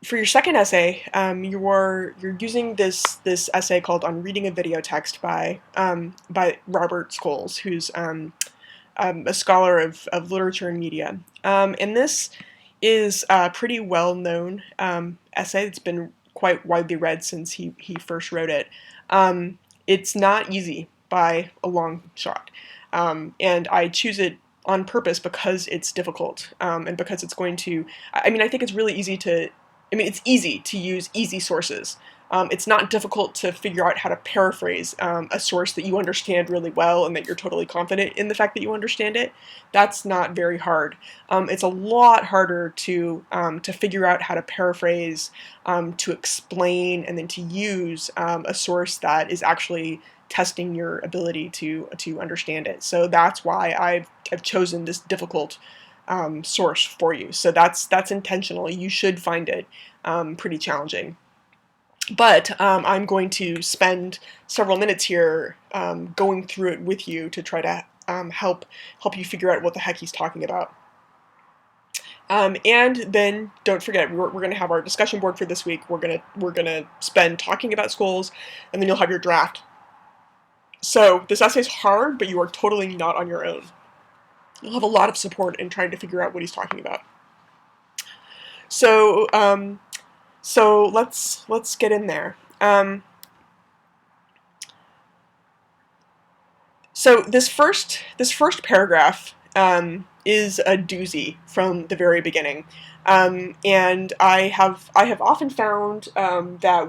For your second essay, you're using this essay called "On Reading a Video Text" by Robert Scholes, who's a scholar of literature and media. And this is a pretty well known essay. It's been quite widely read since he first wrote it. It's not easy by a long shot, and I choose it on purpose because it's difficult, and because it's going to. I mean, I think it's really easy to. I mean, it's easy to use easy sources. It's not difficult to figure out how to paraphrase a source that you understand really well and that you're totally confident in the fact that you understand it. That's not very hard. It's a lot harder to figure out how to paraphrase, to explain, and then to use a source that is actually testing your ability to understand it. So that's why I've chosen this difficult source for you. So that's intentional. You should find it pretty challenging. But I'm going to spend several minutes here going through it with you to try to help you figure out what the heck he's talking about. And then don't forget, we're going to have our discussion board for this week. We're gonna spend talking about Scholes, and then you'll have your draft. So this essay is hard, but you are totally not on your own. You'll have a lot of support in trying to figure out what he's talking about. So let's get in there. So this first paragraph is a doozy from the very beginning, and I have often found that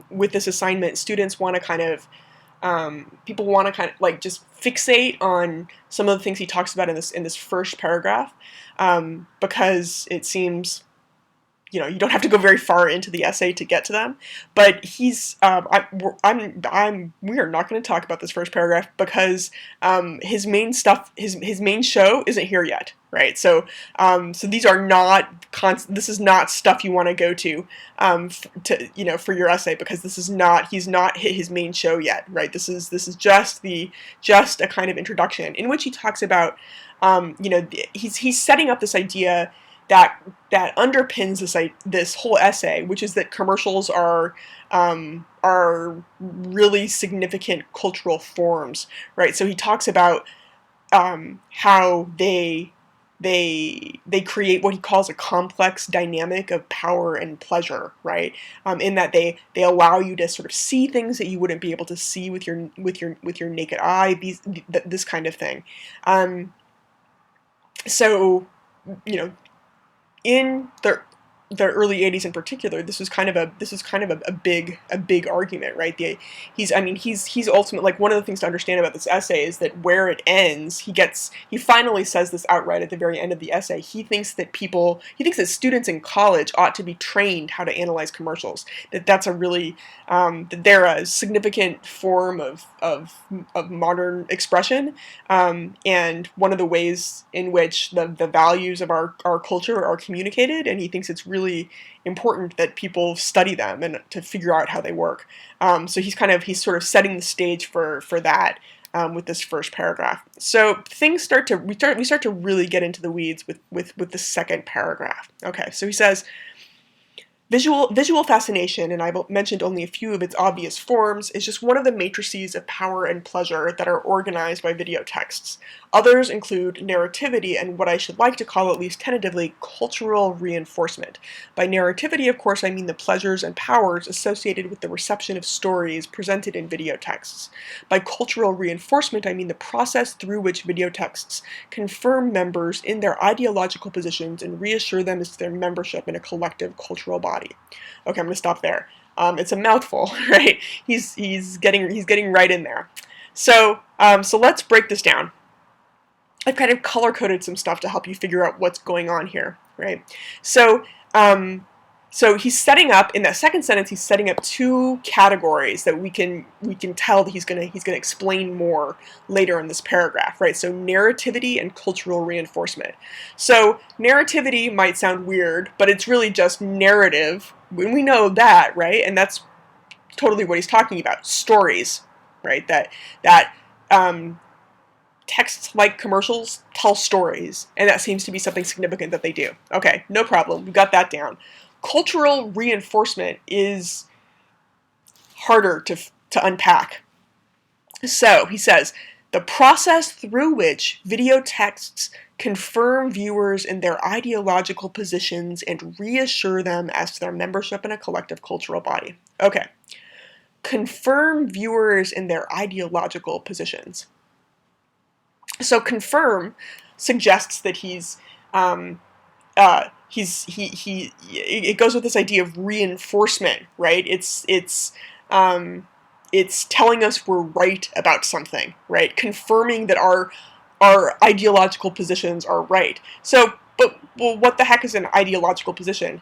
with this assignment, students want to kind of people want to kind of like just fixate on some of the things he talks about in this first paragraph, because it seems, you know, you don't have to go very far into the essay to get to them. But we are not going to talk about this first paragraph because his main show isn't here yet, right? So these are not this is not stuff you want to go to for your essay, because he's not hit his main show yet, right? This is just a kind of introduction in which he talks about he's setting up this idea that underpins this whole essay, which is that commercials are really significant cultural forms, right? So he talks about how they create what he calls a complex dynamic of power and pleasure, right? In that they allow you to sort of see things that you wouldn't be able to see with your naked eye. This kind of thing. So, you know, in the early 80s in particular, this is kind of a big argument, right? He's ultimately, like, one of the things to understand about this essay is that where it ends, he finally says this outright at the very end of the essay. He thinks that students in college ought to be trained how to analyze commercials. That's a really that they're a significant form of modern expression, and one of the ways in which the values of our culture are communicated, and he thinks it's really important that people study them and to figure out how they work. So he's sort of setting the stage for that with this first paragraph. So we start to really get into the weeds with the second paragraph. Okay, so he says, Visual fascination, and I've mentioned only a few of its obvious forms, is just one of the matrices of power and pleasure that are organized by video texts. Others include narrativity and what I should like to call, at least tentatively, cultural reinforcement. By narrativity, of course, I mean the pleasures and powers associated with the reception of stories presented in video texts. By cultural reinforcement, I mean the process through which video texts confirm members in their ideological positions and reassure them as to their membership in a collective cultural body. Okay, I'm going to stop there. It's a mouthful, right? He's getting right in there. So let's break this down. I've kind of color-coded some stuff to help you figure out what's going on here, right? So he's setting up, in that second sentence, he's setting up two categories that we can tell that he's gonna explain more later in this paragraph, right? So narrativity and cultural reinforcement. So narrativity might sound weird, but it's really just narrative. When we know that, right? And that's totally what he's talking about. Stories, right? That texts like commercials tell stories, and that seems to be something significant that they do. Okay, no problem. We got that down. cultural reinforcement is harder to unpack. So he says, the process through which video texts confirm viewers in their ideological positions and reassure them as to their membership in a collective cultural body. Okay. Confirm viewers in their ideological positions. So confirm suggests that it goes with this idea of reinforcement, right? It's telling us we're right about something, right? Confirming that our ideological positions are right. So, well, what the heck is an ideological position?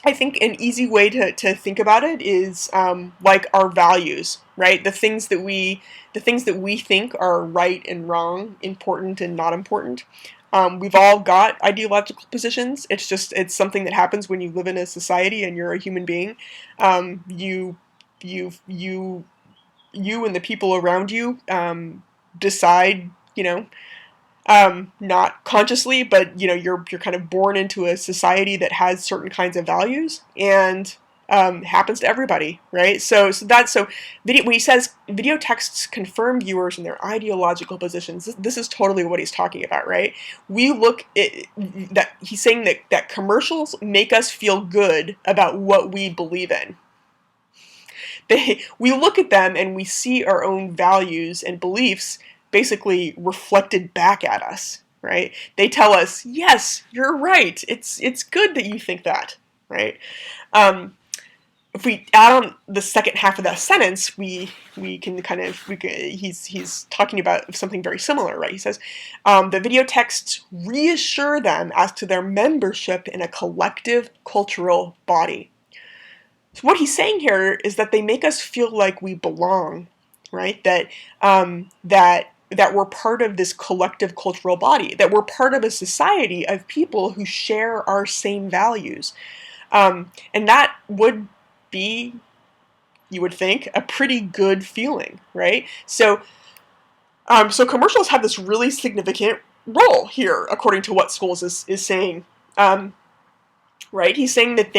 I think an easy way to think about it is like our values, right? The things that we think are right and wrong, important and not important. We've all got ideological positions. It's something that happens when you live in a society and you're a human being. You and the people around you decide, not consciously, but you're kind of born into a society that has certain kinds of values, and happens to everybody, right? So when he says video texts confirm viewers in their ideological positions, this is totally what he's talking about, right? We look at that, he's saying that commercials make us feel good about what we believe in. We look at them and we see our own values and beliefs basically reflected back at us, right? They tell us, yes, you're right. It's good that you think that, right? If we add on the second half of that sentence, he's talking about something very similar, right? He says, the video texts reassure them as to their membership in a collective cultural body. So what he's saying here is that they make us feel like we belong, right? That we're part of this collective cultural body, that we're part of a society of people who share our same values. And that would be, you would think, a pretty good feeling, right? So commercials have this really significant role here, according to what Scholes is saying. Right? He's saying that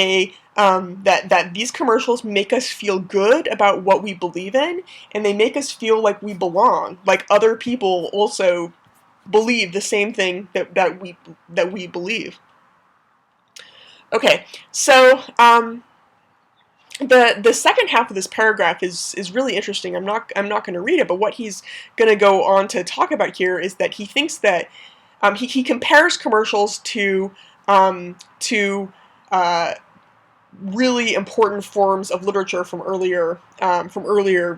that these commercials make us feel good about what we believe in, and they make us feel like we belong, like other people also believe the same thing that we believe. Okay, so the second half of this paragraph is really interesting. I'm not going to read it, but what he's going to go on to talk about here is that he thinks that he compares commercials to really important forms of literature from earlier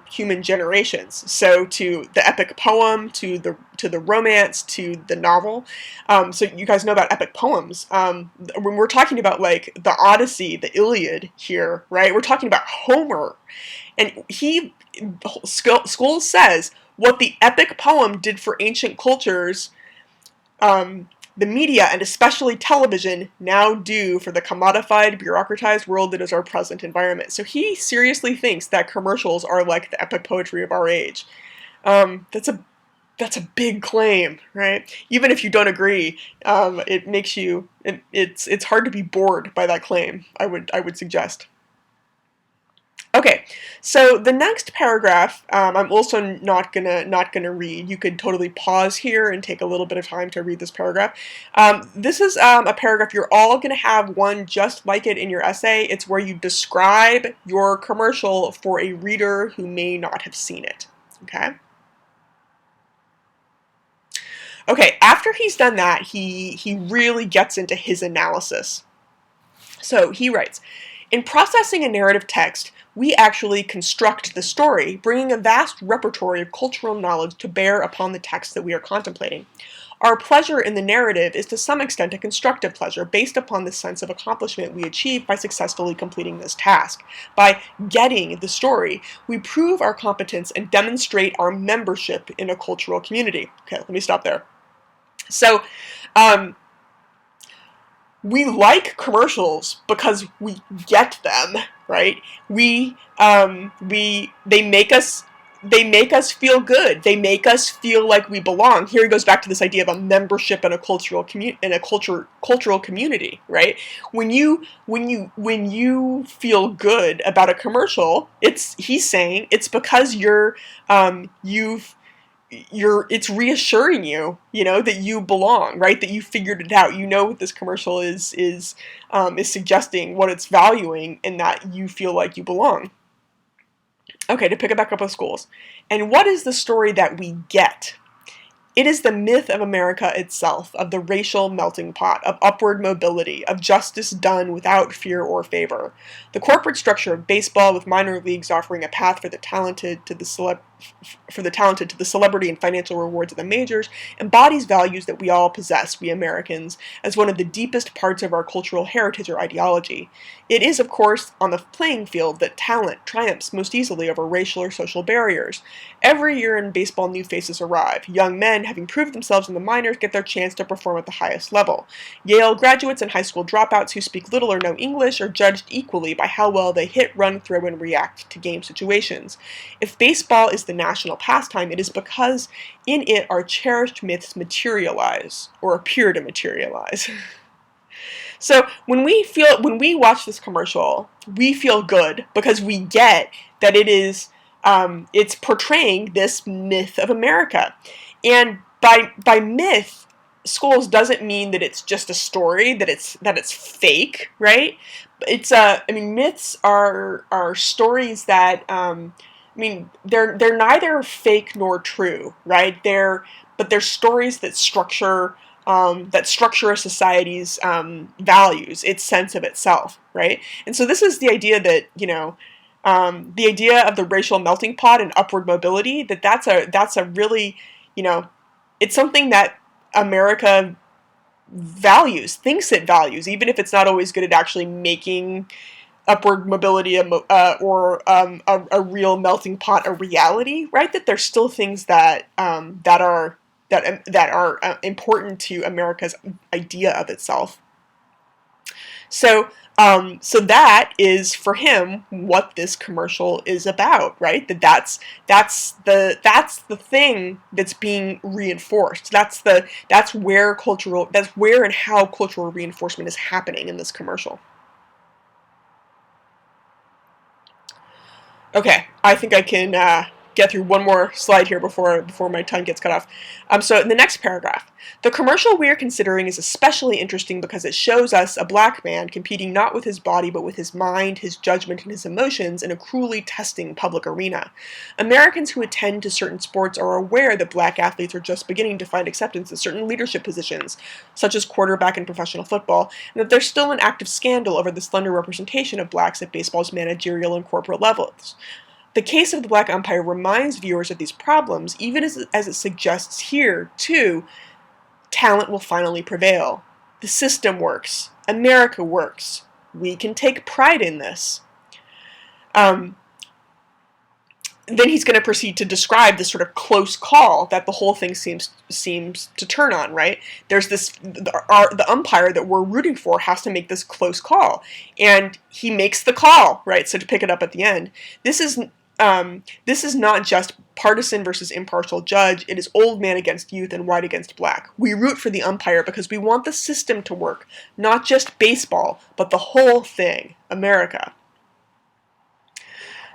human generations. So to the epic poem, to the romance, to the novel. So you guys know about epic poems. When we're talking about like the Odyssey, the Iliad here, right? We're talking about Homer, and Scholes says what the epic poem did for ancient cultures. The media, and especially television, now do for the commodified, bureaucratized world that is our present environment. So he seriously thinks that commercials are like the epic poetry of our age. That's a big claim, right? Even if you don't agree, it makes you. It's hard to be bored by that claim. I would suggest. Okay, so the next paragraph, I'm also not gonna read. You could totally pause here and take a little bit of time to read this paragraph. This is a paragraph you're all gonna have one just like it in your essay. It's where you describe your commercial for a reader who may not have seen it. Okay. Okay. After he's done that, he really gets into his analysis. So he writes, in processing a narrative text, we actually construct the story, bringing a vast repertoire of cultural knowledge to bear upon the text that we are contemplating. Our pleasure in the narrative is to some extent a constructive pleasure based upon the sense of accomplishment we achieve by successfully completing this task. By getting the story, we prove our competence and demonstrate our membership in a cultural community. Okay, let me stop there. So, we like commercials because we get them, right? They make us they make us feel good. They make us feel like we belong. Here he goes back to this idea of a membership in a cultural cultural community, right? When you feel good about a commercial, he's saying it's because it's reassuring you, that you belong, right? That you figured it out. You know what this commercial is suggesting, what it's valuing, and that you feel like you belong. Okay, to pick it back up with schools. And what is the story that we get? It is the myth of America itself, of the racial melting pot, of upward mobility, of justice done without fear or favor. The corporate structure of baseball, with minor leagues offering a path for the talented to the celebrity and financial rewards of the majors, embodies values that we all possess, we Americans, as one of the deepest parts of our cultural heritage or ideology. It is, of course, on the playing field that talent triumphs most easily over racial or social barriers. Every year in baseball, new faces arrive. Young men, having proved themselves in the minors, get their chance to perform at the highest level. Yale graduates and high school dropouts who speak little or no English are judged equally by how well they hit, run, throw, and react to game situations. If baseball is the national pastime, it is because in it our cherished myths materialize, or appear to materialize. So when we watch this commercial, we feel good because we get that it's portraying this myth of America. And by myth, Scholes doesn't mean that it's just a story, that it's fake, right? Myths are stories that they're neither fake nor true, right? But they're stories that structure a society's values, its sense of itself, right? And so this is the idea that the idea of the racial melting pot and upward mobility, that's a really, it's something that America thinks it values, even if it's not always good at actually making upward mobility or a real melting pot a reality, right? That there's still things that are important to America's idea of itself. So that is for him what this commercial is about, right? That's the thing that's being reinforced. That's where and how cultural reinforcement is happening in this commercial. Okay, I think I can get through one more slide here before my tongue gets cut off. So in the next paragraph, the commercial we are considering is especially interesting because it shows us a black man competing not with his body but with his mind, his judgment, and his emotions in a cruelly testing public arena. Americans who attend to certain sports are aware that black athletes are just beginning to find acceptance in certain leadership positions, such as quarterback in professional football, and that there's still an active scandal over the slender representation of blacks at baseball's managerial and corporate levels. The case of the black umpire reminds viewers of these problems, even as it suggests here, too, talent will finally prevail. The system works. America works. We can take pride in this. Then he's going to proceed to describe this sort of close call that the whole thing seems to turn on, right? There's the umpire that we're rooting for has to make this close call, and he makes the call, right? So to pick it up at the end, this is not just partisan versus impartial judge. It is old man against youth and white against black. We root for the umpire because we want the system to work, not just baseball, but the whole thing, America.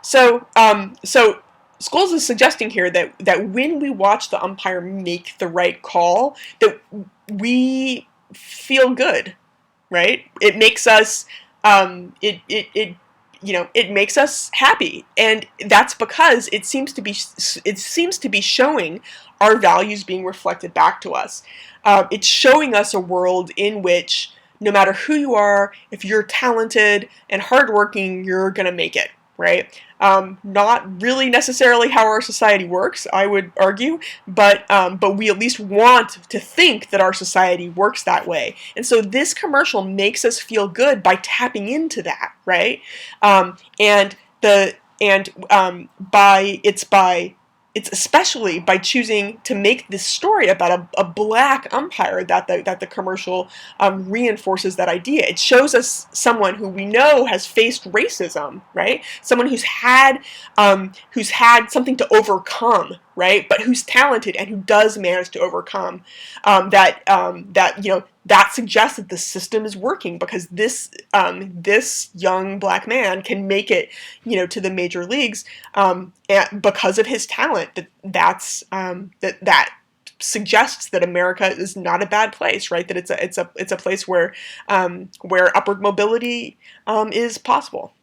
So Scholes is suggesting here that when we watch the umpire make the right call, that we feel good, right? It makes us it makes us happy, and that's because it seems to be showing our values being reflected back to us. It's showing us a world in which no matter who you are, if you're talented and hardworking, you're gonna make it, right? Not really necessarily how our society works, I would argue, but we at least want to think that our society works that way. And so this commercial makes us feel good by tapping into that, right? By it's especially by choosing to make this story about a black umpire that the commercial reinforces that idea. It shows us someone who we know has faced racism, right? Someone who's had something to overcome, right? But who's talented and who does manage to overcome. That suggests that the system is working, because this young black man can make it, to the major leagues, because of his talent. That suggests that America is not a bad place, right? That it's a place where upward mobility is possible.